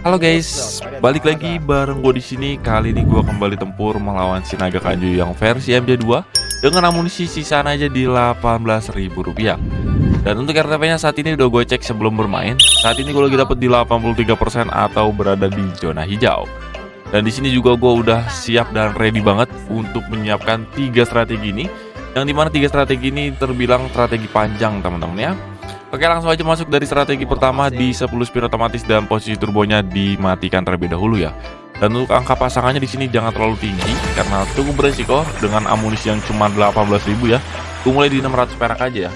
Halo guys, balik lagi bareng gue di sini. Kali ini gue kembali tempur melawan si naga kanju yang versi MJ2 dengan amunisi sisaan aja di Rp18.000. Dan untuk RTP-nya saat ini udah gue cek sebelum bermain. Saat ini gue lagi dapet di 83% atau berada di zona hijau. Dan di sini juga gue udah siap dan ready banget untuk menyiapkan 3 strategi ini. Yang dimana 3 strategi ini terbilang strategi panjang teman-teman ya. Oke, langsung aja masuk dari strategi pertama di 10 spin otomatis dan posisi turbonya dimatikan terlebih dahulu ya. Dan untuk angka pasangannya di sini jangan terlalu tinggi karena cukup beresiko dengan amunisi yang cuma 18.000 ya. Gue mulai di 600 perak aja ya.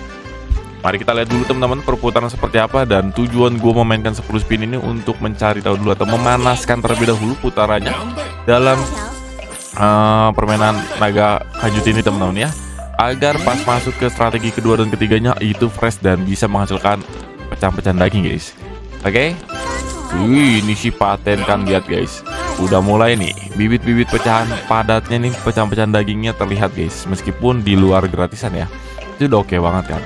Mari kita lihat dulu teman-teman perputaran seperti apa, dan tujuan gue memainkan 10 spin ini untuk mencari tahu dulu atau memanaskan terlebih dahulu putarannya dalam permainan naga kanjut ini teman-teman ya, agar pas masuk ke strategi kedua dan ketiganya itu fresh dan bisa menghasilkan pecahan-pecahan daging guys. Oke. Wih, ini si paten kan, lihat guys. Udah mulai nih bibit-bibit pecahan padatnya nih, pecahan-pecahan dagingnya terlihat guys, meskipun di luar gratisan ya. Itu udah oke banget kan.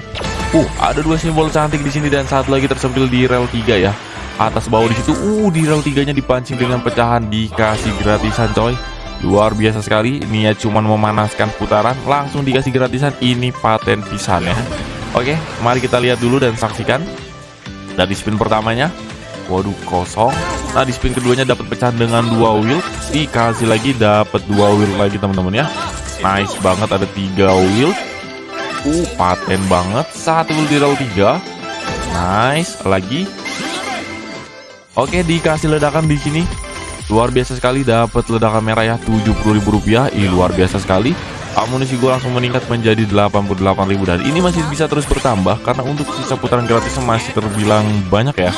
Ada 2 simbol cantik di sini dan satu lagi tersempil di rel 3 ya. Atas bawah di situ. Di rel 3-nya dipancing dengan pecahan, dikasih gratisan coy. Luar biasa sekali. Niat cuman memanaskan putaran langsung dikasih gratisan. Ini paten pisan ya. Oke, mari kita lihat dulu dan saksikan. Dari spin pertamanya, waduh, kosong. Nah, di spin keduanya dapat pecahan dengan 2 wheel, dikasih lagi dapat 2 wheel lagi teman-teman ya. Nice banget, ada 3 wheel. Paten banget. 1 wheel di rel 3. Nice, lagi. Oke, dikasih ledakan di sini. Luar biasa sekali, dapat ledakan merah ya, Rp70.000. Luar biasa sekali. Amunisi gue langsung meningkat menjadi 88.000 dan ini masih bisa terus bertambah karena untuk sisa putaran gratis masih terbilang banyak ya.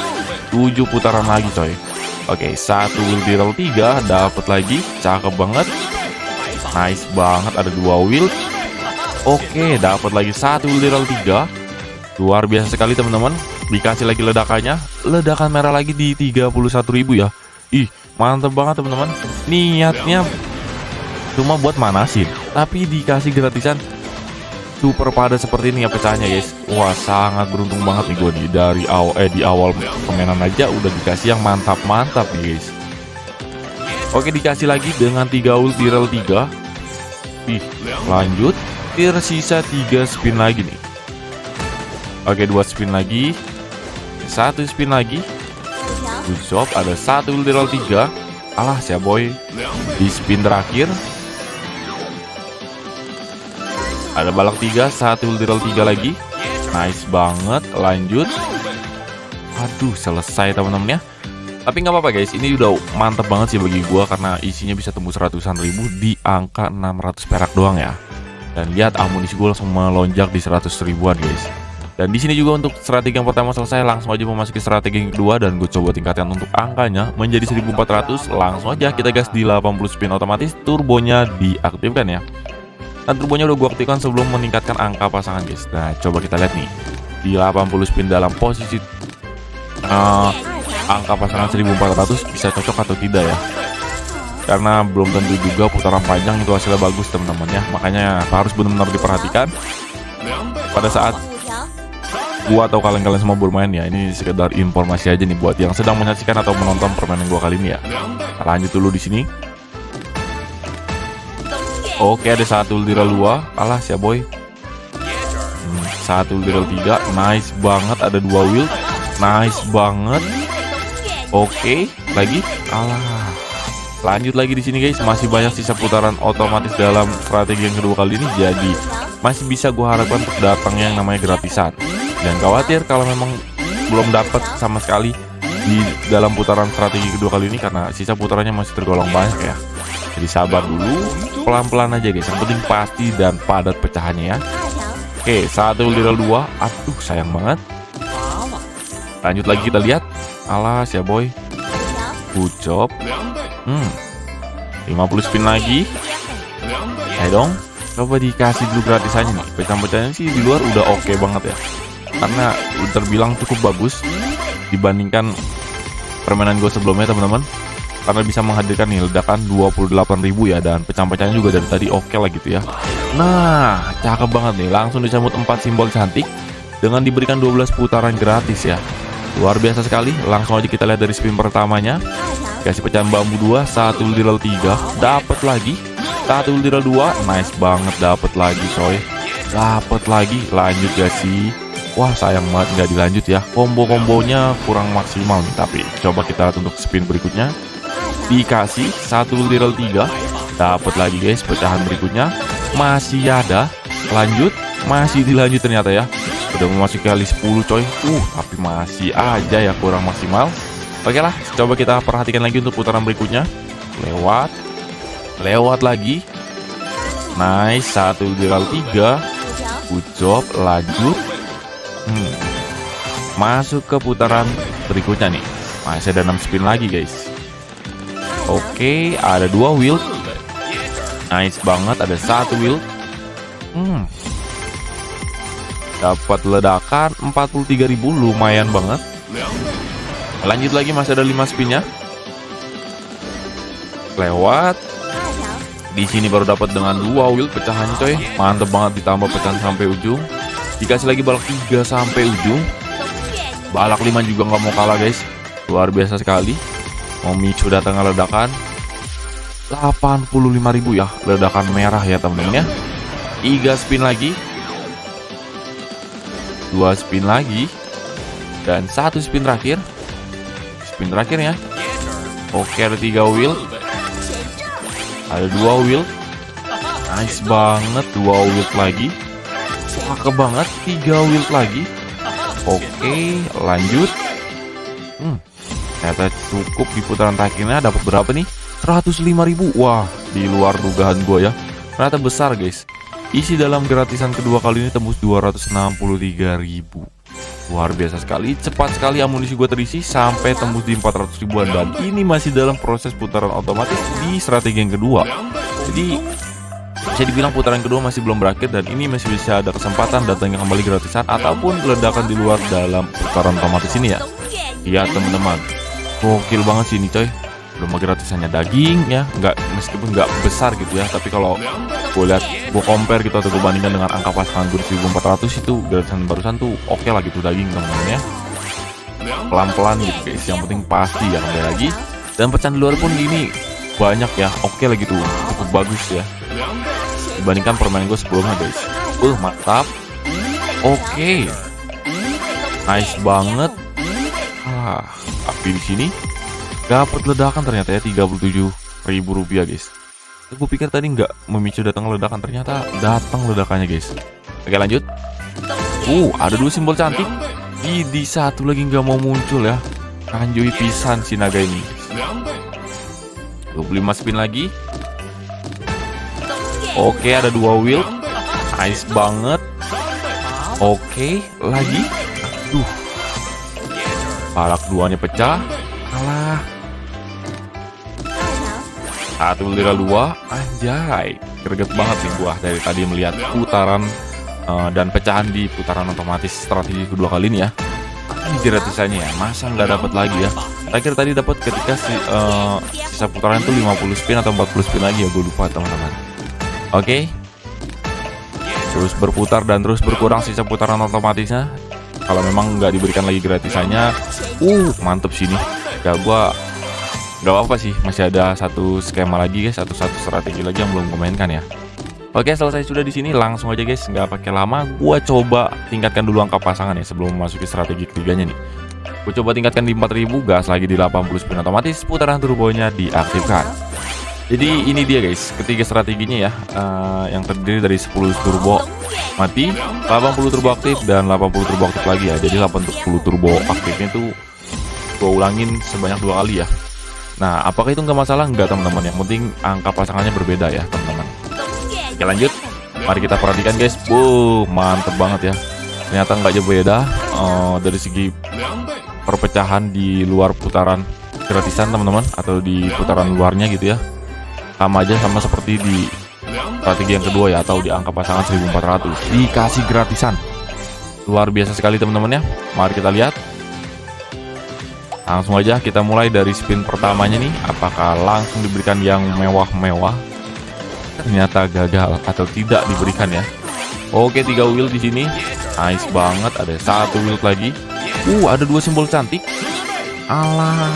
7 putaran lagi coy. Oke, 1 wheel di rel 3 dapat lagi, cakep banget. Nice banget, ada 2 wheel. Oke, dapat lagi 1 wheel di rel 3. Luar biasa sekali teman-teman. Dikasih lagi ledakannya, ledakan merah lagi di 31.000 ya. Mantap banget teman-teman. Niatnya cuma buat manasin, tapi dikasih gratisan super padat seperti ini ya pecahannya guys. Wah, sangat beruntung banget nih gue nih. Di awal permainan aja udah dikasih yang mantap-mantap nih guys. Oke, dikasih lagi dengan 3 wheel di rel 3. Lanjut. Tersisa 3 spin lagi nih. Oke, 2 spin lagi. 1 spin lagi. Good job, ada 1 wheel di rel 3. Alah, ya boy. Di spin terakhir ada balak 3, 1 wheel di rel 3 lagi. Nice banget, lanjut. Aduh, selesai teman-teman ya. Tapi nggak apa-apa guys, ini udah mantep banget sih bagi gua karena isinya bisa tembus ratusan ribu di angka 600 perak doang ya. Dan lihat amunisi gue langsung melonjak di 100 ribuan guys. Dan di sini juga untuk strategi yang pertama selesai, langsung aja memasuki strategi yang kedua dan gue coba tingkatkan untuk angkanya menjadi 1400. Langsung aja kita gas di 80 spin otomatis, turbonya diaktifkan ya. Dan turbonya udah gue aktifkan sebelum meningkatkan angka pasangan guys. Nah, coba kita lihat nih di 80 spin dalam posisi angka pasangan 1400 bisa cocok atau tidak ya. Karena belum tentu juga putaran panjang itu hasilnya bagus teman-teman ya. Makanya harus benar-benar diperhatikan pada saat gua atau kalian semua bermain ya. Ini sekedar informasi aja nih buat yang sedang menyaksikan atau menonton permainan gua kali ini ya. Kita lanjut dulu di sini. Oke, ada 1 wheel di rel 2. Alah, ya boy. 1 wheel di rel 3. Nice banget, ada 2 wheel. Nice banget. Oke, lagi. Alah. Lanjut lagi di sini guys, masih banyak sisa putaran otomatis dalam strategi yang kedua kali ini, jadi masih bisa gua harapkan untuk datangnya yang namanya gratisan. Jangan khawatir kalau memang belum dapat sama sekali di dalam putaran strategi kedua kali ini karena sisa putarannya masih tergolong banyak ya. Jadi sabar dulu, pelan-pelan aja guys. Yang penting pasti dan padat pecahannya ya. Oke, 1 wheel di rel 2. Aduh, sayang banget. Lanjut lagi kita lihat. Alas ya boy. Good job. 50 spin lagi. Ayo dong, coba dikasih dulu gratisannya nih. Pecahan-pecahannya sih di luar udah oke banget ya, karena udah terbilang cukup bagus dibandingkan permainan gue sebelumnya teman-teman. Karena bisa menghadirkan nih ledakan 28.000 ya, dan pecahan-pecahannya juga dari tadi oke lah gitu ya. Nah, cakep banget nih, langsung disambut 4 simbol cantik dengan diberikan 12 putaran gratis ya. Luar biasa sekali. Langsung aja kita lihat dari spin pertamanya. Kasih pecahan bambu 2, 1 literal 3, dapat lagi. 1 literal 2, nice banget, dapat lagi coy. Dapat lagi, lanjut gak sih? Wah, sayang banget nggak dilanjut ya. Combo-kombonya kurang maksimal nih, tapi coba kita lihat untuk spin berikutnya. Dikasih 1 literal 3, dapat lagi guys. Pecahan berikutnya masih ada, lanjut, masih dilanjut ternyata ya. Udah memasuki kali 10 coy. Tapi masih aja ya kurang maksimal. Oke lah, coba kita perhatikan lagi untuk putaran berikutnya. Lewat lagi. Nice, 1 literal 3. Good job, lanjut. Masuk ke putaran berikutnya nih. Masih ada 6 spin lagi guys. Oke, ada 2 wheel. Nice banget, ada 1 wheel. Dapat ledakan 43.000, lumayan banget. Lanjut lagi, masih ada 5 spinnya. Lewat. Di sini baru dapat dengan 2 wheel pecahannya coy. Mantep banget, ditambah pecahan sampai ujung. Dikasih lagi balak 3 sampai ujung. Balak 5 juga nggak mau kalah guys. Luar biasa sekali. Memicu datangnya ledakan 85.000 ya. Ledakan merah ya temen-temen ya. 3 spin lagi. 2 spin lagi. Dan 1 spin terakhir. Spin terakhir ya. Oke, ada 3 wheel. Ada 2 wheel. Nice banget, 2 wheel lagi. Cakep banget, 3 wheel lagi. Oke, lanjut. Ternyata cukup di putaran terakhirnya. Dapat berapa nih? 105.000. Wah, di luar dugaan gue ya. Ternyata besar guys. Isi dalam gratisan kedua kali ini tembus 263.000. Luar biasa sekali. Cepat sekali amunisi gue terisi sampai tembus di 400 ribuan. Dan ini masih dalam proses putaran otomatis di strategi yang kedua. Jadi bisa dibilang putaran kedua masih belum berakhir. Dan ini masih bisa ada kesempatan datangnya kembali gratisan ataupun ledakan di luar dalam putaran otomatis ini ya. Iya teman-teman, gokil banget sih ini coy. Belum gratisannya daging ya, meskipun nggak besar gitu ya, tapi kalau gue lihat, gue compare gitu atau gue bandingkan dengan angka pasangan gue 1400 itu gratisan barusan tuh oke lah gitu daging teman-teman ya. Pelan-pelan gitu guys, yang penting pasti ya kembali lagi. Dan pecahan di luar pun gini banyak ya, oke lah gitu, cukup bagus ya dibandingkan permainan gue sebelumnya guys. Mantap. Oke, nice banget. Tapi di sini dapat ledakan ternyata ya, 37.000 rupiah guys. Gue pikir tadi nggak memicu datang ledakan, ternyata datang ledakannya guys. Oke lanjut. Ada 2 simbol cantik. Di satu lagi nggak mau muncul ya. Kanjui pisan si naga ini. 25 spin lagi. Oke, ada 2 wheel. Nice banget. Oke, lagi. Balak 2-nya pecah. Alah. 1 literal 2. Anjay, greget banget nih gua dari tadi melihat putaran dan pecahan di putaran otomatis strategi kedua kali ini ya. Ini gratisannya ya, masa nggak dapat lagi ya. Terakhir tadi dapat ketika sisa putaran itu 50 spin atau 40 spin lagi ya, gue lupa teman-teman. Oke. Terus berputar dan terus berkurang sisa putaran otomatisnya. Kalau memang nggak diberikan lagi gratisannya, mantep sini. Ya gua nggak apa-apa sih, masih ada satu skema lagi guys, satu strategi lagi yang belum gue mainkan ya. Oke, selesai sudah di sini, langsung aja guys, nggak pakai lama. Gua coba tingkatkan dulu angka pasangan ya sebelum memasuki strategi ketiganya nih. Gue coba tingkatkan di 4000, gas lagi di 80 spin otomatis, putaran turbonya diaktifkan. Jadi ini dia guys, ketiga strateginya ya, yang terdiri dari 10 turbo mati, 80 turbo aktif, dan 80 turbo aktif lagi ya. Jadi 80 turbo aktifnya tuh gue ulangin sebanyak 2 kali ya. Nah, apakah itu nggak masalah? Nggak teman-teman, yang penting angka pasangannya berbeda ya teman-teman. Oke lanjut, mari kita perhatikan guys. Mantep banget ya. Ternyata nggak jauh beda dari segi perpecahan di luar putaran gratisan teman-teman, atau di putaran luarnya gitu ya. Sama aja, sama seperti di strategi yang kedua ya, atau di angka pasangan 1400 dikasih gratisan. Luar biasa sekali teman-teman ya. Mari kita lihat. Langsung aja kita mulai dari spin pertamanya nih. Apakah langsung diberikan yang mewah-mewah? Ternyata gagal atau tidak diberikan ya. Oke, 3 wheel di sini. Nice banget, ada satu wheel lagi. Ada 2 simbol cantik. Alah.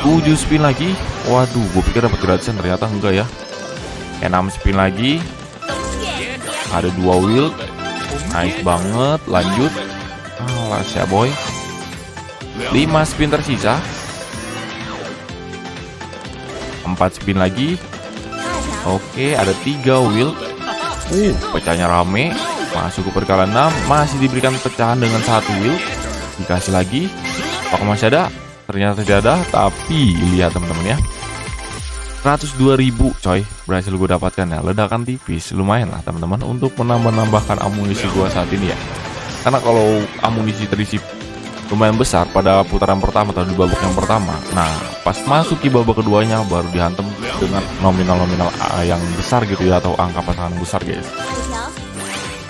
7 spin lagi. Waduh, gue pikir dapat gratisan, ternyata enggak ya. 6 spin lagi. Ada 2 wheel. Nice banget, lanjut. Alah, ya boy. 5 spin tersisa. 4 spin lagi. Oke, ada 3 wheel. Pecahnya rame. Masuk ke perkalian 6. Masih diberikan pecahan dengan 1 wheel. Dikasih lagi. Apakah masih ada? Ternyata tidak ada. Tapi lihat teman-teman ya, 102.000 coy berhasil gue dapatkan ya. Ledakan tipis, lumayan lah teman-teman untuk menambahkan amunisi gue saat ini ya. Karena kalau amunisi terisi lumayan besar pada putaran pertama atau di babak yang pertama, nah pas masuk ke babak keduanya baru dihantam dengan nominal-nominal yang besar gitu ya, atau angka pasangan besar guys.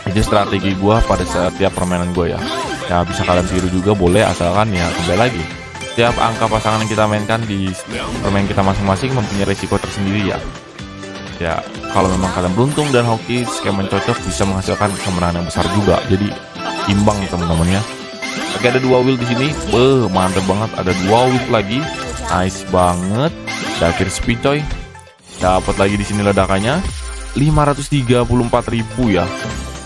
Itu strategi gue pada setiap permainan gue ya. Ya bisa kalian tiru juga boleh, asalkan ya kembali lagi, setiap angka pasangan yang kita mainkan di permainan kita masing-masing mempunyai resiko tersendiri ya. Ya kalau memang kalian beruntung dan hoki, skema yang cocok bisa menghasilkan kemenangan yang besar juga. Jadi imbang teman-teman ya. Oke, ada 2 wheel di sini. Mantep banget, ada 2 wheel lagi. Nice banget. Di akhir spin coy. Dapat lagi di sini ledakannya 534.000 ya.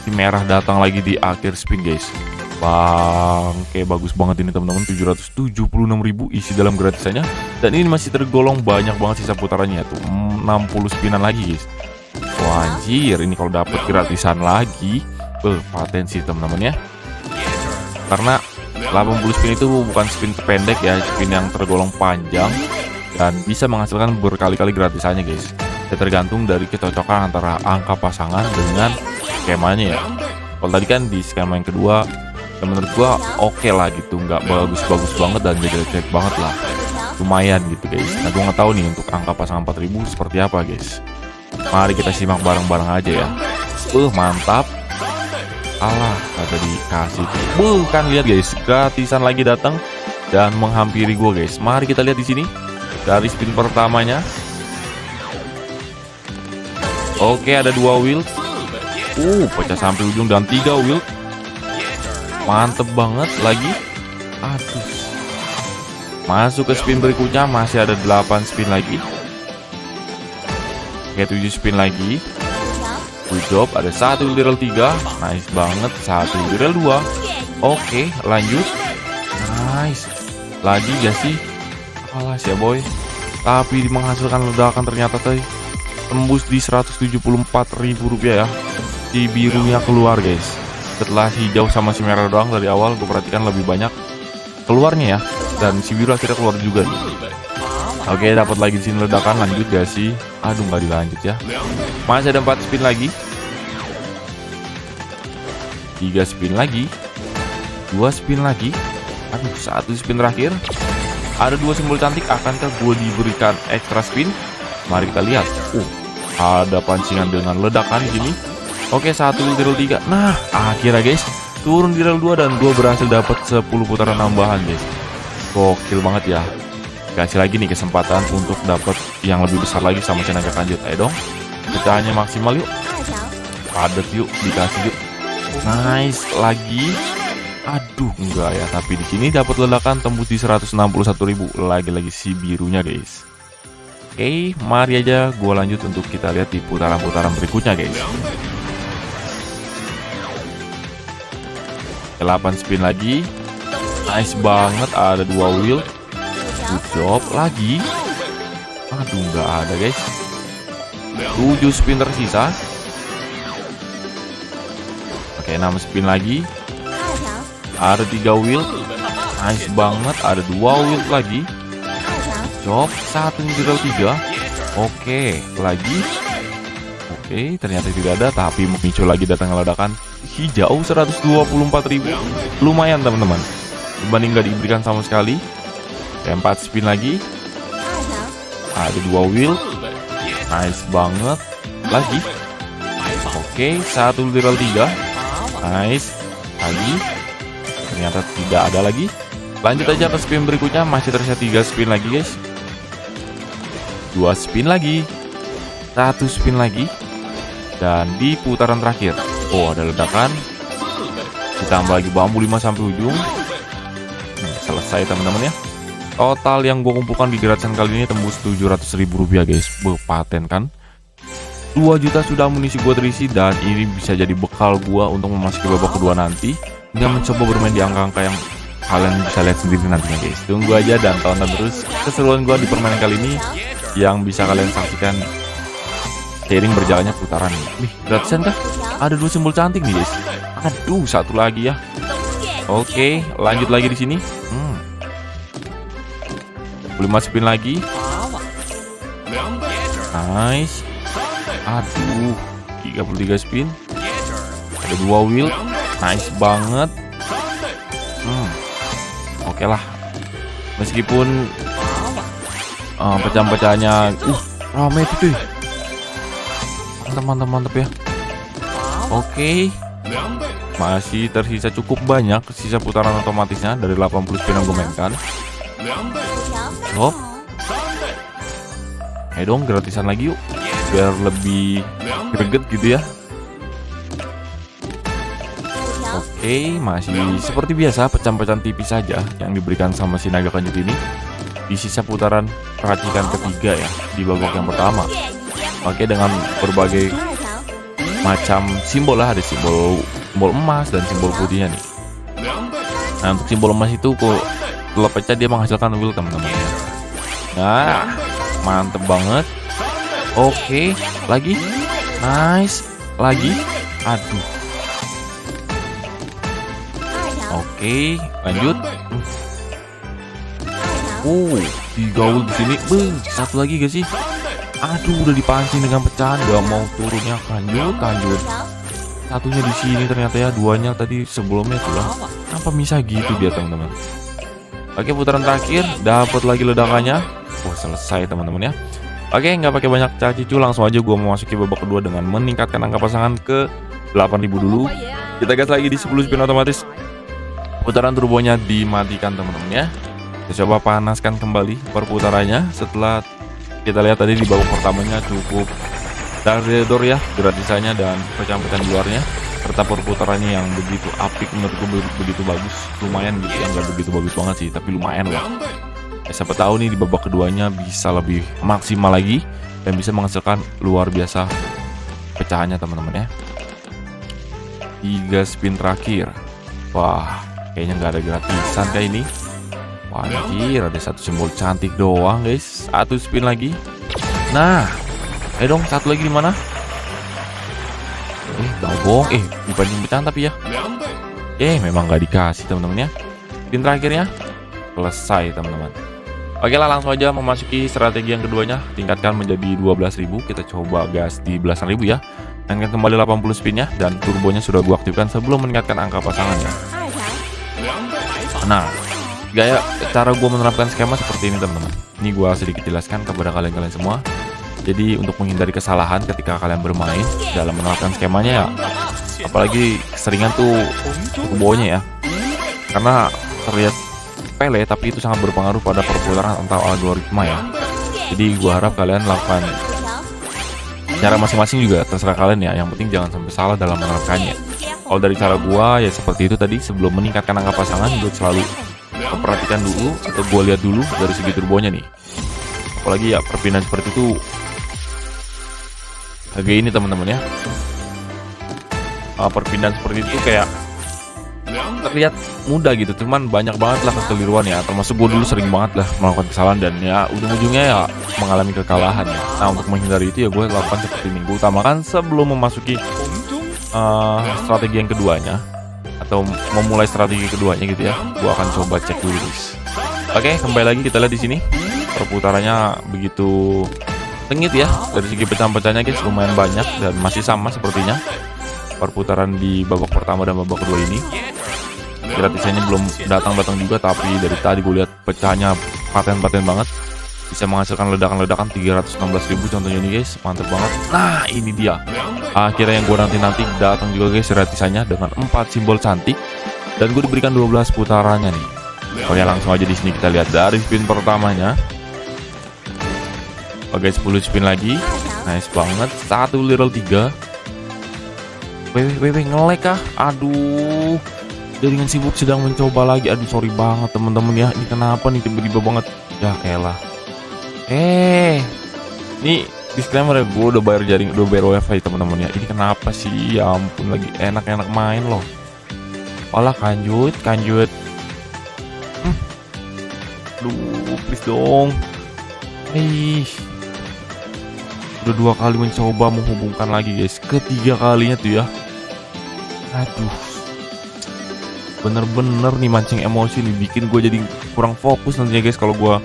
Si merah datang lagi di akhir spin guys. Kayak bagus banget ini teman-teman. 776.000 isi dalam gratisannya. Dan ini masih tergolong banyak banget sisa putarannya tuh. 60 spinan lagi guys. Wah anjir, ini kalau dapat gratisan lagi, potensi teman-teman ya. Karena 80 spin itu bukan spin pendek ya, spin yang tergolong panjang dan bisa menghasilkan berkali-kali gratisannya guys. Ya, tergantung dari kecocokan antara angka pasangan dengan skemanya ya. Kalau tadi kan di skema yang kedua, ya menurut gua oke lah gitu, nggak bagus-bagus banget dan jelek-jelek banget lah, lumayan gitu guys. Nah gua nggak tahu nih untuk angka pasangan 4000 seperti apa guys. Mari kita simak bareng-bareng aja ya. Mantap. Alah, kagak dikasih. Kan lihat guys, gratisan lagi datang dan menghampiri gua guys. Mari kita lihat di sini dari spin pertamanya. Oke, ada 2 wheel. Pecah sampai ujung dan 3 wheel. Mantep banget lagi. Aduh. Masuk ke spin berikutnya, masih ada 8 spin lagi. Oke, 7 spin lagi. Good job, ada 1 wheel 3. Nice banget, 1 wheel 2. Oke, lanjut. Nice. Lagi gak sih? Alah ya boy. Tapi menghasilkan ledakan ternyata tuh. Tembus di 174.000 rupiah ya. Si birunya keluar guys. Setelah hijau sama si merah doang dari awal, gue perhatikan lebih banyak keluarnya ya. Dan si biru akhirnya keluar juga nih. Oke, dapat lagi di sini ledakan. Lanjut gak sih? Aduh, nggak dilanjut ya. Masih ada 4 spin lagi. 3 spin lagi. 2 spin lagi. Aduh, 1 spin terakhir. Ada 2 simbol cantik. Akankah gue diberikan extra spin? Mari kita lihat. Ada pancingan dengan ledakan di sini. Oke, 1 di rel 3. Nah, akhirnya guys, turun di rel 2 dan gue berhasil dapat 10 putaran tambahan guys. Gokil banget ya. Kasih lagi nih kesempatan untuk dapat yang lebih besar lagi sama si naga kanjut. Ayo dong, kita hanya maksimal yuk. Padet yuk, dikasih yuk. Nice lagi. Aduh, enggak ya. Tapi di sini dapat ledakan tembus di 161.000. Lagi-lagi si birunya guys. Oke, mari aja gua lanjut untuk kita lihat di putaran-putaran berikutnya guys. 8 spin lagi. Nice banget, ada 2 wheel. Good job lagi. Aduh, nggak ada guys. 7 spin tersisa. Oke, 6 spin lagi. Ada 3 wheel. Nice banget, ada 2 wheel lagi. Good job, 1 rel 3. Oke, lagi. Oke, ternyata tidak ada, tapi memicu lagi datangnya ledakan hijau 124.000. Lumayan teman-teman, dibanding nggak diberikan sama sekali. 4 spin lagi. Ada 2 wheel. Nice banget. Lagi. Oke, 1 rel 3. Nice. Lagi. Ternyata tidak ada lagi. Lanjut aja ke spin berikutnya. Masih tersisa 3 spin lagi guys. 2 spin lagi. 1 spin lagi. Dan di putaran terakhir, ada ledakan Ditambah lagi bambu 5 sampai ujung. Selesai teman-teman ya. Total yang gue kumpulkan di gratisan kali ini tembus Rp700.000 guys. Paten kan. 2 juta sudah amunisi gue terisi, dan ini bisa jadi bekal gue untuk memasuki babak kedua nanti, hingga mencoba bermain di angka-angka yang kalian bisa lihat sendiri nantinya guys. Tunggu aja dan tonton terus keseruan gue di permainan kali ini yang bisa kalian saksikan seiring berjalannya putaran nih. Nih, gratisan kah? Ada 2 simbol cantik nih guys. Aduh, satu lagi ya. Oke, lanjut lagi di sini. 5 spin lagi. Nice. Aduh, 33 spin. Ada 2 wheel. Nice banget. Oke lah. Meskipun pecahan-pecahannya rame itu cuy. Mantap ya. Oke. Masih tersisa cukup banyak sisa putaran otomatisnya dari 80 spin yang gue mainkan. Hop. Ayo dong, gratisan lagi yuk, biar lebih greget gitu ya. Oke, masih seperti biasa pecahan-pecahan tipis saja yang diberikan sama si naga kanjut ini di sisa putaran racikan ketiga ya, di babak yang pertama. Oke, dengan berbagai macam simbol lah, ada simbol emas dan simbol putihnya nih. Nah, untuk simbol emas itu kok kalau pecah dia menghasilkan wheel teman-teman ya. Nah, mantep banget. Oke, lagi. Nice. Lagi. Aduh. Oke, lanjut. Digaul di sini. Satu lagi gak sih? Aduh, udah dipancing dengan pecahan, gak mau turunnya. Lanjut. Satunya di sini ternyata ya, 2-nya tadi sebelumnya tuh lah. Kenapa bisa gitu dia teman-teman? Oke, putaran terakhir, dapat lagi ledakannya. Selesai teman-teman ya. Oke, nggak pakai banyak cacicu, langsung aja gue memasuki babak kedua dengan meningkatkan angka pasangan ke 8.000 dulu. Kita gas lagi di 10 spin otomatis. Putaran turbonya dimatikan teman-teman ya. Kita coba panaskan kembali perputarannya. Setelah kita lihat tadi di babak pertamanya cukup dar-dar ya gratisannya dan pecahan-pecahan luarnya, serta perputarannya yang begitu apik, menurutku begitu bagus. Lumayan gitu ya, nggak begitu bagus banget sih, tapi lumayan lah. Siapa tahu nih di babak keduanya bisa lebih maksimal lagi dan bisa menghasilkan luar biasa pecahannya teman-teman ya. 3 spin terakhir. Wah, kayaknya nggak ada gratisan kayak ini. Wah, anjir, ada 1 simbol cantik doang guys. 1 spin lagi. Nah, ayo dong, satu lagi di mana? Bagong. Dibanding pecahan tapi ya. Memang nggak dikasih teman-teman ya. Spin terakhirnya selesai teman-teman. Oke lah, langsung aja memasuki strategi yang keduanya, tingkatkan menjadi 12.000. Kita coba gas di belasan ribu ya. Mainkan kembali 80 spinnya, dan turbonya sudah gua aktifkan sebelum meningkatkan angka pasangannya. Nah, gaya cara gua menerapkan skema seperti ini teman-teman. Ini gua sedikit jelaskan kepada kalian semua. Jadi untuk menghindari kesalahan ketika kalian bermain dalam menerapkan skemanya ya, apalagi keseringan tuh turbonya ya, karena terlihat sepele tapi itu sangat berpengaruh pada perputaran atau algoritma ya. Jadi gua harap kalian lakukan cara masing-masing juga, terserah kalian ya, yang penting jangan sampai salah dalam menerapkannya. Kalau dari cara gua ya seperti itu tadi, sebelum meningkatkan angka pasangan gua selalu memperhatikan dulu atau gua lihat dulu dari segi turbonya nih. Apalagi ya perpindahan seperti itu kayak ini teman-teman ya. Perpindahan seperti itu kayak terlihat mudah gitu, cuman banyak banget lah kekeliruan ya, termasuk gue dulu sering banget lah melakukan kesalahan dan ya ujung-ujungnya ya mengalami kekalahan ya. Nah, untuk menghindari itu ya gue lakukan seperti ini, gue utamakan sebelum memasuki strategi yang keduanya atau memulai strategi keduanya gitu ya, gue akan coba cek dulu guys. Oke, kembali lagi kita lihat di sini perputarannya begitu sengit ya, dari segi pecahan-pecahannya guys lumayan banyak dan masih sama sepertinya perputaran di babak pertama dan babak kedua ini. Gratisannya belum datang juga, tapi dari tadi gue lihat pecahannya paten-paten banget, bisa menghasilkan ledakan-ledakan 316.000 contohnya nih guys, mantep banget. Nah, ini dia akhirnya yang gue nanti datang juga guys, gratisannya dengan 4 simbol cantik dan gue diberikan 12 putarannya nih. Oke, langsung aja di sini kita lihat dari spin pertamanya. Oke, 10 spin lagi. Nice banget. 1 literal 3. Ngelek kah? Aduh. jaringan sibuk sedang mencoba lagi. Aduh sorry banget teman-teman ya. Ini kenapa nih tiba-tiba banget. Ya elah. Ini disclaimer ya, gue udah bayar udah bayar wifi teman-teman ya. Ini kenapa sih? Ya ampun, lagi enak-enak main loh. Olah kanjut. Duh, please dong. Udah 2 kali mencoba menghubungkan lagi guys. Ketiga kalinya tuh ya. Aduh. Bener-bener nih mancing emosi nih, bikin gue jadi kurang fokus nantinya guys kalau gue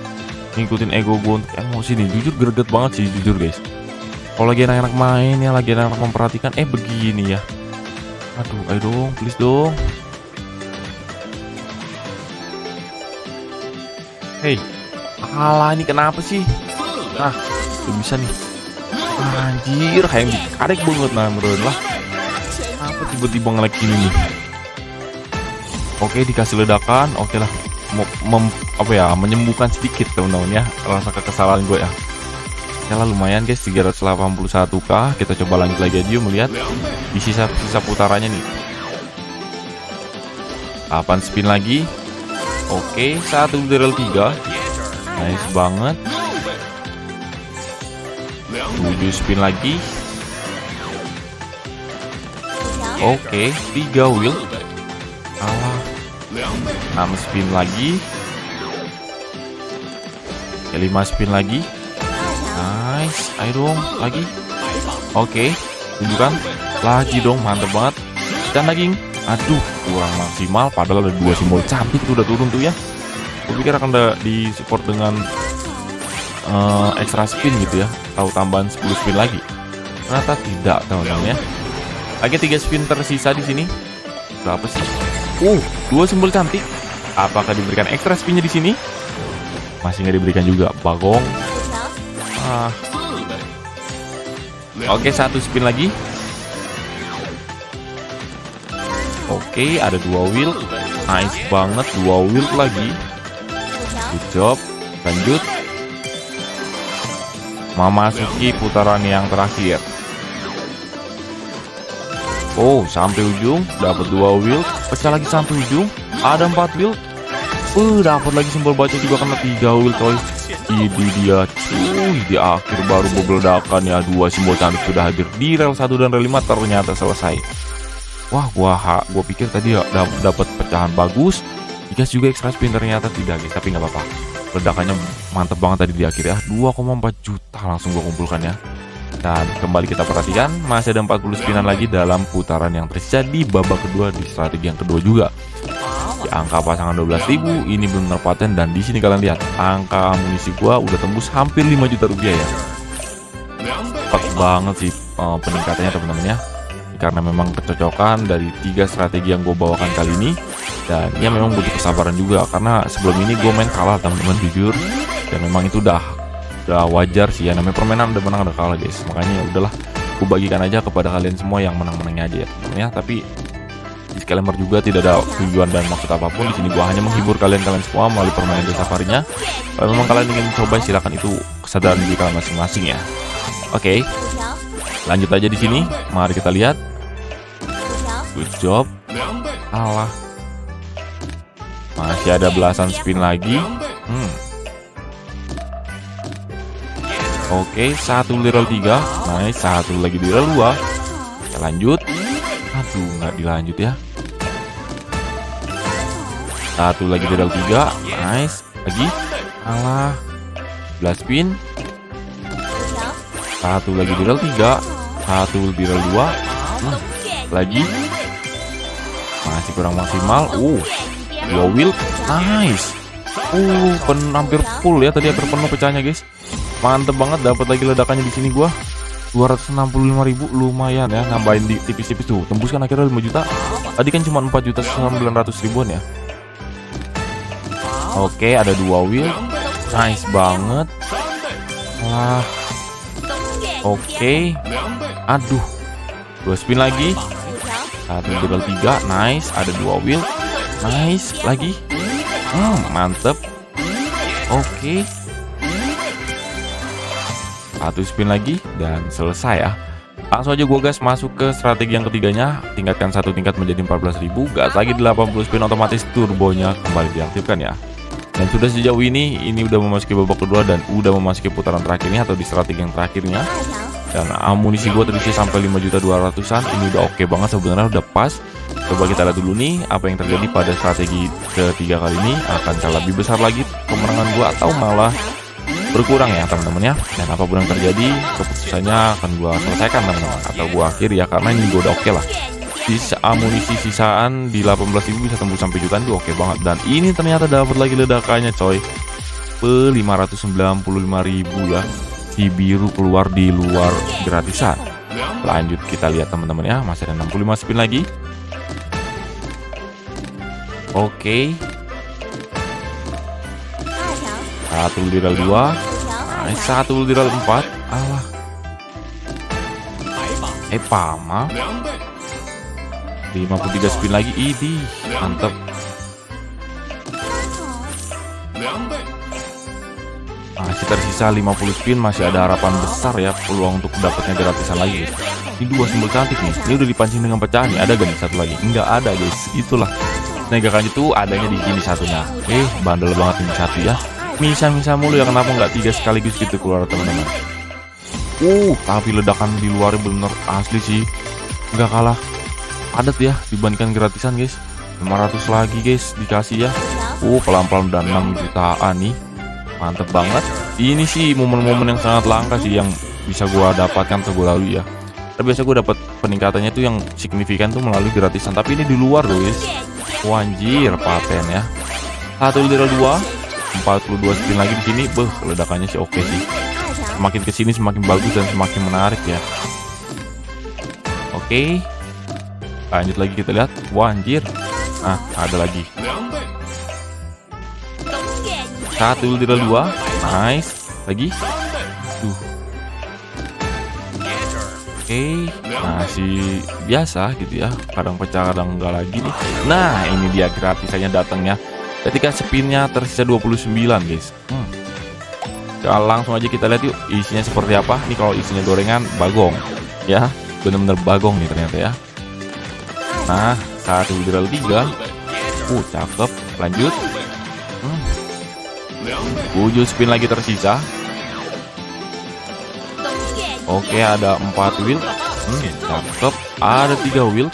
ngikutin ego gue untuk emosi nih. Jujur greget banget sih jujur guys. Kalau lagi anak-anak main ya, lagi anak-anak memperhatikan begini ya. Aduh, ayo dong, please dong. Alah ini kenapa sih? Nah, udah bisa nih. Anjir, kayak dikarek banget nah menurut lah. Apa tiba-tiba nge-lag gini nih? Oke, dikasih ledakan, oke lah. Menyembuhkan sedikit teman-teman ya rasa kekesalan gue ya. Ya lah lumayan guys, 381k. Kita coba lanjut lagi aja yuk melihat di sisa putarannya nih. 8 spin lagi. Oke, 1 barrel 3. Nice banget. 7 spin lagi. Oke, 3 wheel. 6 spin lagi. 5 spin lagi. Nice, ayo dong lagi. Oke, tunjukkan lagi dong, mantep banget. Dan lagi, aduh kurang maksimal. Padahal ada 2 simbol cantik tuh udah turun tuh ya. Gue pikir akan di support dengan extra spin gitu ya, atau tambahan 10 spin lagi. Ternyata tidak teman-teman ya. Lagi 3 spin tersisa di sini. Berapa sih? 2 simbol cantik. Apakah diberikan extra spinnya di sini? Masih nggak diberikan juga, bagong. Oke, 1 spin lagi. Oke, ada 2 wheel. Nice banget, 2 wheel lagi. Good job. Lanjut. Memasuki putaran yang terakhir. Sampai ujung dapat 2 wheel, pecah lagi sampai ujung, ada 4 wheel. Dapat lagi simbol baca juga kena 3 wheel coy. Ini dia cuy, di akhir baru beledakan ya, 2 simbol cantik sudah hadir di rel 1 dan rel 5 ternyata selesai. Wah, gua pikir tadi ya dapat pecahan bagus, dikasih juga extra spin, ternyata tidak guys, tapi nggak apa-apa. Ledakannya mantep banget tadi di akhir ya, 2,4 juta langsung gua kumpulkan ya. Dan kembali kita perhatikan, masih ada 40 spinan lagi dalam putaran yang tersisa di babak kedua di strategi yang kedua juga. Di angka pasangan 12.000 ini benar paten, dan di sini kalian lihat angka amunisi gua udah tembus hampir 5 juta rupiah ya. Cepat banget sih peningkatannya teman-teman ya. Karena memang kecocokan dari 3 strategi yang gue bawakan kali ini. Dan ya memang butuh kesabaran juga, karena sebelum ini gue main kalah teman-teman jujur. Dan memang itu udah wajar sih ya, namanya permainan ada menang ada kalah guys. Makanya ya udahlah, gue bagikan aja kepada kalian semua yang menang-menangnya aja ya teman-teman ya. Tapi disclaimer juga, tidak ada tujuan dan maksud apapun di sini. Gue hanya menghibur kalian semua melalui permainan desa safarinya. Kalau memang kalian ingin coba, silakan, itu kesadaran diri kalian masing-masing ya. Oke, lanjut aja di sini. Mari kita lihat. Good job. Alah, masih ada belasan spin lagi. Oke, 1 di rel 3. Nice, 1 lagi di rel 2. Kita lanjut. Aduh, nggak dilanjut ya. 1 lagi di rel 3. Nice, lagi. Alah, 11 spin. 1 lagi di rel 3. 1 di rel 2. Lagi. Masih kurang maksimal. 2 wheel. Nice. Hampir full ya tadi, hampir penuh pecahnya guys. Mantep banget, dapat lagi ledakannya di sini gua. 265.000, lumayan ya, nambahin di tipis-tipis tuh. Tembus kan akhirnya 5 juta. Tadi kan cuma 4.900.000-an ya. Oke, ada 2 wheel. Nice banget. Oke. Aduh. 2 spin lagi. 1 double 3. Nice, ada 2 wheel. Nice, lagi. Mantep. Oke. 1 spin lagi dan selesai ya. Langsung aja gua gas masuk ke strategi yang ketiganya, tingkatkan satu tingkat menjadi 14.000, gas lagi di 80 spin, otomatis turbonya kembali diaktifkan ya. Dan sudah sejauh ini udah memasuki babak kedua dan udah memasuki putaran terakhirnya atau di strategi yang terakhirnya. Dan amunisi gua terisi sampai 5.200.000-an, ini udah oke banget sebenarnya, udah pas. Coba kita lihat dulu nih apa yang terjadi pada strategi ketiga kali ini, akankah lebih besar lagi kemenangan gua atau malah berkurang ya teman-teman ya. Dan apapun yang terjadi keputusannya akan gua selesaikan teman-teman, atau gua akhiri ya, karena ini gua udah oke lah. Sisa amunisi sisaan di 18.000 bisa tembus sampai jutaan tuh oke banget. Dan ini ternyata dapat lagi ledakannya coy, 595.000 ya. Si biru keluar di luar gratisan. Lanjut kita lihat teman-teman ya, masih ada 65 spin lagi. Oke, satu literal 2, satu literal 4. Alah, pama 53 spin lagi. Idih, mantep. Masih tersisa 50 spin, masih ada harapan besar ya, peluang untuk dapatnya gratisan lagi guys. Ini dua simbol cantik nih, ini udah dipancing dengan pecahan nih. Ada gak nih satu lagi? Enggak ada guys, itulah. Naga kanji tuh adanya di sini satunya. Bandel banget ini satu ya. Misa mulu ya, kenapa nggak 3 sekaligus gitu keluar teman-teman. Tapi ledakan di luar bener asli sih, nggak kalah padat ya dibandingkan gratisan guys. 500 lagi guys dikasih ya. Pelan-pelan dan 6 jutaan nih. Mantep banget. Ini sih momen-momen yang sangat langka sih yang bisa gua dapatkan atau gua lalui ya. Tapi biasa gua dapat peningkatannya tuh yang signifikan tuh melalui gratisan, tapi ini di luar loh guys. Anjir, paten ya. Satu literal 2, 42 spin lagi di sini. Ledakannya sih oke sih. Semakin kesini semakin bagus dan semakin menarik ya. Oke, lanjut lagi kita lihat. Anjir. Ada lagi. Satu literal 2, nice. Lagi. Masih biasa gitu ya, kadang pecah kadang enggak lagi nih. Nah ini dia gratisannya datangnya ketika spinnya tersisa 29 guys. Langsung aja kita lihat yuk isinya seperti apa nih. Kalau isinya gorengan, bagong ya, bener-bener bagong nih ternyata ya. Nah, satu literal 3, cakep. Lanjut. 7 spin lagi tersisa. Oke, ada 4 wheel. Cakep. Ada 3 wheel.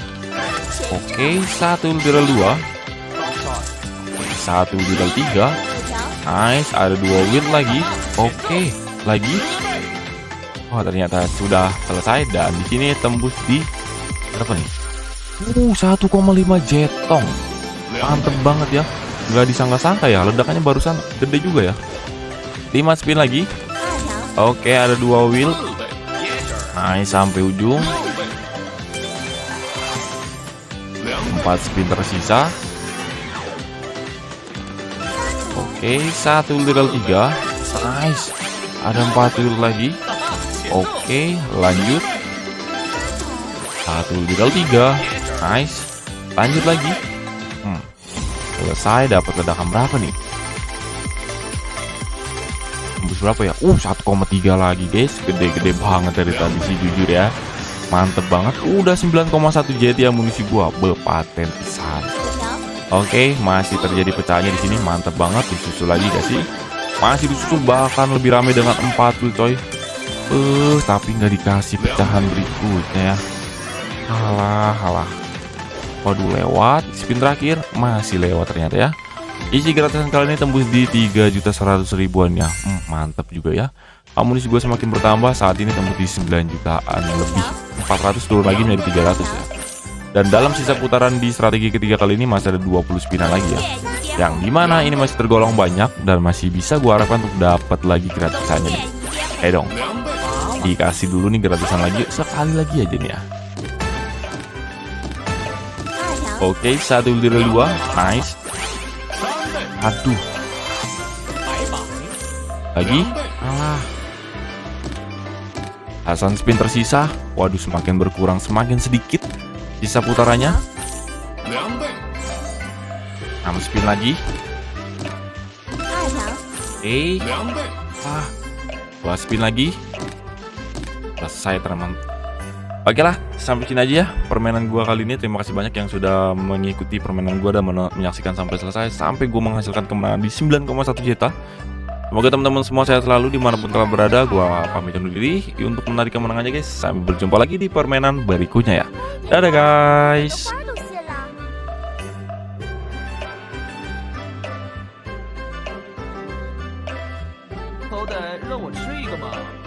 Oke, satu literal 2, satu literal 3. Nice, ada 2 wheel lagi. Oke, lagi. Ternyata sudah selesai dan di sini tembus di berapa nih? 1,5 jetong. Mantep banget ya. Nggak disangka-sangka ya, ledakannya barusan gede juga ya. 5 spin lagi. Oke, ada 2 wheel. Nice, sampai ujung. 4 spin tersisa. Oke, satu literal 3. Nice, ada 4 wheel lagi. Oke, lanjut. Satu literal 3. Nice, lanjut lagi. Selesai. Dapat ledakan berapa nih? Tembus berapa ya? 1,3 lagi guys. Gede-gede banget dari tadi sih jujur ya. Mantep banget. Udah 9,1 JT amunisi gua. Paten pisan. Oke, masih terjadi pecahnya di sini. Mantep banget. Disusul lagi gak sih? Masih disusul, bahkan lebih ramai dengan 4 wheel coy. Tapi nggak dikasih pecahan berikutnya ya. Alah. Waduh, lewat. Spin terakhir masih lewat ternyata ya. Isi gratisan kali ini tembus di 3.100.000-an ya. Mantap juga ya. Amunisi gue semakin bertambah, saat ini tembus di 9 jutaan lebih. 400 turun lagi menjadi 300 ya. Dan dalam sisa putaran di strategi ketiga kali ini masih ada 20 spinan lagi ya. Yang dimana ini masih tergolong banyak dan masih bisa gue harapkan untuk dapat lagi gratisannya nih. Dong, dikasih dulu nih gratisan lagi, sekali lagi aja nih ya. Oke, satu literal 2. Nice. Aduh. Lagi. Alah. Hasan spin tersisa. Waduh, semakin berkurang, semakin sedikit sisa putarannya. 6 spin lagi. Oke. 2 spin lagi. Selesai teman. Oke lah, sampai sini aja ya permainan gua kali ini. Terima kasih banyak yang sudah mengikuti permainan gua dan menyaksikan sampai selesai. Sampai gua menghasilkan kemenangan di 9,1 juta. Semoga teman-teman semua sehat selalu dimanapun kalian berada. Gua pamit undur diri untuk menarik kemenangannya guys. Sampai berjumpa lagi di permainan berikutnya ya. Dadah guys. 花都谢了。好歹让我吃一个嘛。